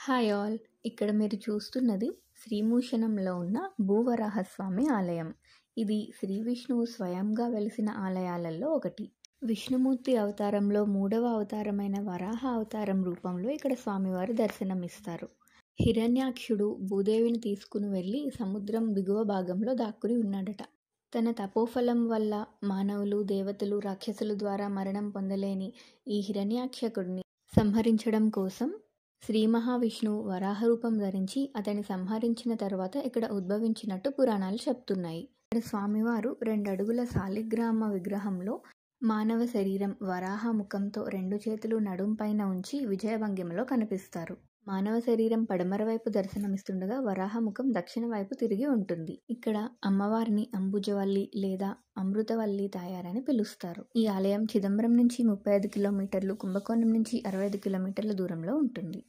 Hi all. ఇక్కడ మీరు చూస్తున్నది శ్రీమూషణంలో ఉన్న భూవరాహస్వామి ఆలయం. ఇది శ్రీ విష్ణువు స్వయంగా వెలిసిన ఆలయాలలో ఒకటి. విష్ణుమూర్తి అవతారంలో 3వ అవతారమైన వరాహ అవతారం రూపంలో ఇక్కడ స్వామివారు దర్శనమిస్తారు. హిరణ్యాక్షుడు భూదేవిని తీసుకుని వెళ్ళి సముద్రం దిగువ భాగంలో దాక్కుని ఉన్నాడట. తన తపోఫలం వల్ల మానవులు, దేవతలు, రాక్షసుల ద్వారా మరణం పొందలేని ఈ హిరణ్యాక్షకుడిని సంహరించడం కోసం శ్రీ మహావిష్ణువు వరాహ రూపం ధరించి అతన్ని సంహరించిన తర్వాత ఇక్కడ ఉద్భవించినట్టు పురాణాలు చెప్తున్నాయి. ఇక్కడ స్వామివారు 2 అడుగుల శాలిగ్రామ విగ్రహంలో మానవ శరీరం, వరాహ ముఖంతో 2 చేతులు నడుం పైన ఉంచి విజయభంగిమలో కనిపిస్తారు. మానవ శరీరం పడమర వైపు దర్శనమిస్తుండగా వరాహ ముఖం దక్షిణ వైపు తిరిగి ఉంటుంది. ఇక్కడ అమ్మవారిని అంబుజవల్లి లేదా అమృతవల్లి తాయారని పిలుస్తారు. ఈ ఆలయం చిదంబరం నుంచి 35 కిలోమీటర్లు, కుంభకోణం నుంచి 65 కిలోమీటర్ల దూరంలో ఉంటుంది.